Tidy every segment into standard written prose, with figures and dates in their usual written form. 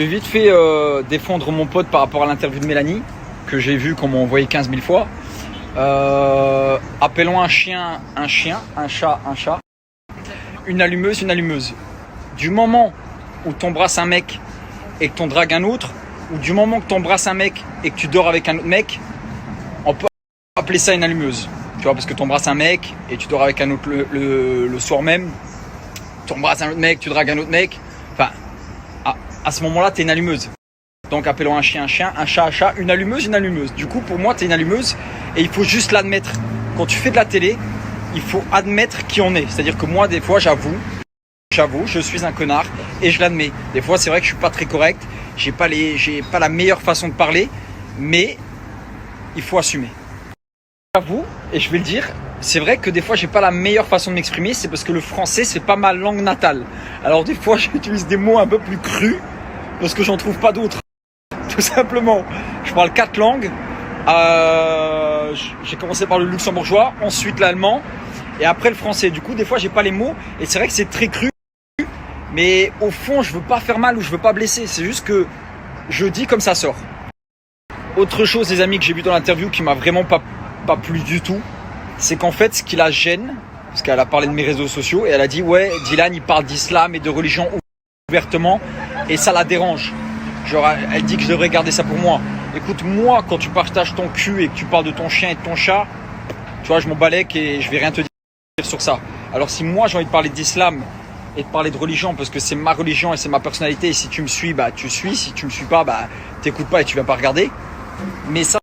J'ai vite fait défendre mon pote par rapport à l'interview de Mélanie, que j'ai vu qu'on m'a envoyé 15 000 fois. Appelons un chien, un chat, un chat. Une allumeuse, une allumeuse. Du moment où t'embrasses un mec et que t'en dragues un autre, ou du moment que t'embrasses un mec et que tu dors avec un autre mec, on peut appeler ça une allumeuse. Tu vois, parce que t'embrasses un mec et tu dors avec un autre le soir même. T'embrasses un autre mec, tu dragues un autre mec. Enfin, à ce moment-là, t'es une allumeuse. Donc appelons un chien, un chat, un chat, une allumeuse, une allumeuse. Du coup, pour moi, t'es une allumeuse et il faut juste l'admettre. Quand tu fais de la télé, il faut admettre qui on est. C'est-à-dire que moi, des fois, j'avoue, je suis un connard et je l'admets. Des fois, c'est vrai que je suis pas très correct, j'ai pas la meilleure façon de parler, mais il faut assumer. J'avoue, et je vais le dire, c'est vrai que des fois, j'ai pas la meilleure façon de m'exprimer, c'est parce que le français, c'est pas ma langue natale. Alors des fois, j'utilise des mots un peu plus crus parce que j'en trouve pas d'autres. Tout simplement, je parle 4 langues. J'ai commencé par le luxembourgeois, ensuite l'allemand et après le français. Du coup, des fois, j'ai pas les mots et c'est vrai que c'est très cru. Mais au fond, je veux pas faire mal ou je veux pas blesser. C'est juste que je dis comme ça sort. Autre chose, les amis, que j'ai vu dans l'interview qui m'a vraiment pas plu du tout, c'est qu'en fait, ce qui la gêne, parce qu'elle a parlé de mes réseaux sociaux et elle a dit ouais, Dylan, il parle d'islam et de religion ouvertement et ça la dérange. Genre, elle dit que je devrais garder ça pour moi. Écoute, moi, quand tu partages ton cul et que tu parles de ton chien et de ton chat, tu vois, je m'en balèque et je vais rien te dire sur ça. Alors si moi, j'ai envie de parler d'islam et de parler de religion parce que c'est ma religion et c'est ma personnalité et si tu me suis, bah tu suis. Si tu me suis pas, bah t'écoutes pas et tu vas pas regarder. Mais ça,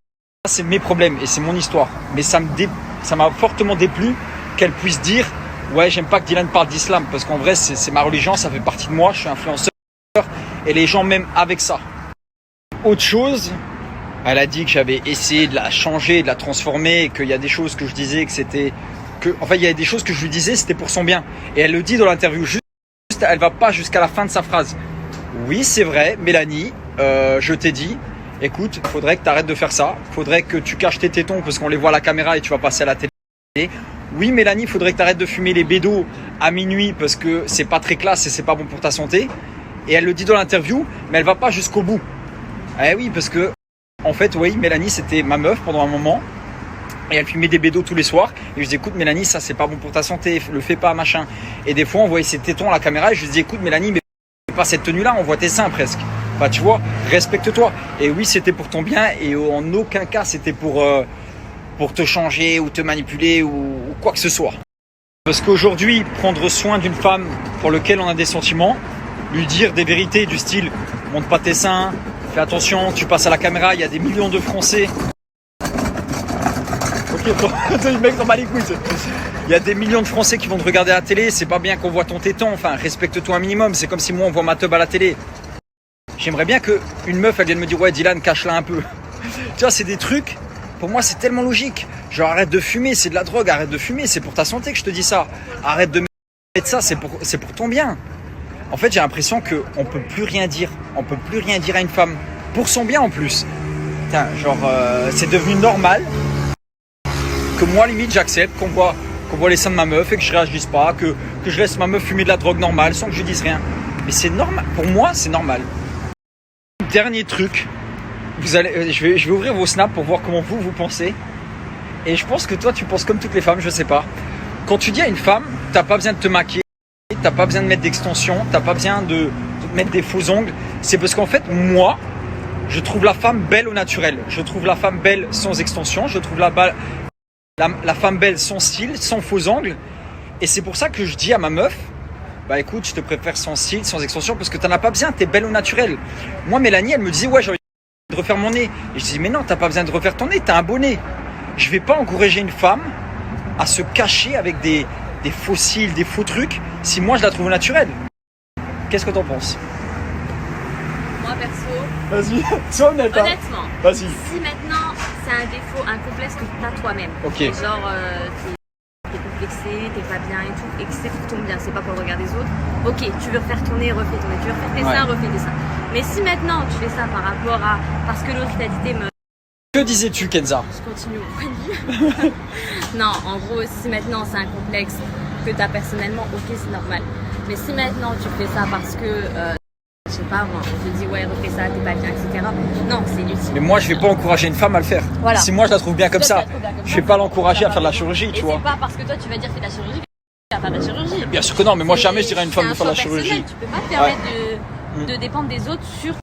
c'est mes problèmes et c'est mon histoire. Mais ça m'a fortement déplu qu'elle puisse dire ouais, j'aime pas que Dylan parle d'islam parce qu'en vrai, c'est ma religion, ça fait partie de moi, je suis influenceur. Et les gens m'aiment avec ça. Autre chose, elle a dit que j'avais essayé de la changer, de la transformer, qu'il y a des choses que je disais il y a des choses que je lui disais, c'était pour son bien. Et elle le dit dans l'interview, juste elle va pas jusqu'à la fin de sa phrase. Oui, c'est vrai, Mélanie, je t'ai dit, écoute, faudrait que tu arrêtes de faire ça, faudrait que tu caches tes tétons parce qu'on les voit à la caméra et tu vas passer à la télé. Oui, Mélanie, faudrait que tu arrêtes de fumer les bédos à minuit parce que c'est pas très classe et c'est pas bon pour ta santé. Et elle le dit dans l'interview, mais elle va pas jusqu'au bout. Eh oui, parce que, en fait, oui, Mélanie, c'était ma meuf pendant un moment. Et elle fumait des bédos tous les soirs. Et je dis, écoute, Mélanie, ça, c'est pas bon pour ta santé, le fais pas, machin. Et des fois, on voyait ses tétons à la caméra. Et je lui dis, écoute, Mélanie, mais pas cette tenue-là, on voit tes seins presque. Enfin, tu vois, respecte-toi. Et oui, c'était pour ton bien. Et en aucun cas, c'était pour te changer ou te manipuler ou quoi que ce soit. Parce qu'aujourd'hui, prendre soin d'une femme pour laquelle on a des sentiments, lui dire des vérités du style montre pas tes seins, fais attention, tu passes à la caméra, il y a des millions de Français. Ok, le mec dans ma écoute. Il y a des millions de Français qui vont te regarder à la télé, c'est pas bien qu'on voit ton téton, enfin respecte-toi un minimum, c'est comme si moi on voit ma teub à la télé. J'aimerais bien qu'une meuf elle vienne me dire ouais Dylan cache-la un peu. Tu vois, c'est des trucs, pour moi c'est tellement logique. Genre arrête de fumer, c'est de la drogue, arrête de fumer, c'est pour ta santé que je te dis ça. Arrête de mettre ça, c'est pour ton bien. En fait, j'ai l'impression qu'on peut plus rien dire. On peut plus rien dire à une femme. Pour son bien en plus. Putain, genre, c'est devenu normal que moi, limite, j'accepte qu'on voit les seins de ma meuf et que je réagisse pas, que je laisse ma meuf fumer de la drogue normale sans que je dise rien. Mais c'est normal. Pour moi, c'est normal. Dernier truc. Je vais ouvrir vos snaps pour voir comment vous pensez. Et je pense que toi, tu penses comme toutes les femmes, je sais pas. Quand tu dis à une femme, t'as pas besoin de te maquiller. T'as pas besoin de mettre d'extensions, t'as pas besoin de mettre des faux ongles. C'est parce qu'en fait, moi, je trouve la femme belle au naturel. Je trouve la femme belle sans extension. Je trouve la femme belle sans cils, sans faux ongles. Et c'est pour ça que je dis à ma meuf, bah écoute, je te préfère sans cils, sans extension, parce que t'en as pas besoin, t'es belle au naturel. Moi, Mélanie, elle me disait, ouais, j'ai envie de refaire mon nez. Et je dis, mais non, t'as pas besoin de refaire ton nez, t'as un beau nez. Je vais pas encourager une femme à se cacher avec des faux cils, des faux trucs, si moi je la trouve naturelle. Qu'est-ce que t'en penses? Moi perso, vas-y, sois honnête. Honnêtement, vas-y. Si maintenant c'est un défaut, un complexe que t'as toi-même, ok. Genre t'es complexé, t'es pas bien et tout, et que c'est pour ton bien, c'est pas pour le regard des autres, ok, tu veux refaire ton nez, refais ton nez, tu veux refaire tes seins, refais tes seins. Mais si maintenant tu fais ça par rapport à, parce que l'autre t'a dit t'es meuf. Que disais-tu, Kenza? Je continue mon point de vue. Non, en gros, si maintenant c'est un complexe que tu as personnellement, ok, c'est normal. Mais si maintenant tu fais ça parce que je sais pas moi, on te dit ouais refais ça, t'es pas bien, etc. Non, c'est inutile. Mais moi, je vais pas encourager une femme à le faire. Voilà. Si moi je la trouve bien comme Toi, ça, tu la trouves bien comme je ça, vais pas c'est- l'encourager à ça faire de la va. chirurgie, Et tu vois. c'est pas parce que toi tu vas dire fais de la chirurgie que tu vas faire de la chirurgie. Bien sûr que non, mais moi jamais je dirais à une femme de C'est faire un de la choix personnel, chirurgie. tu peux pas te permettre de dépendre des autres sur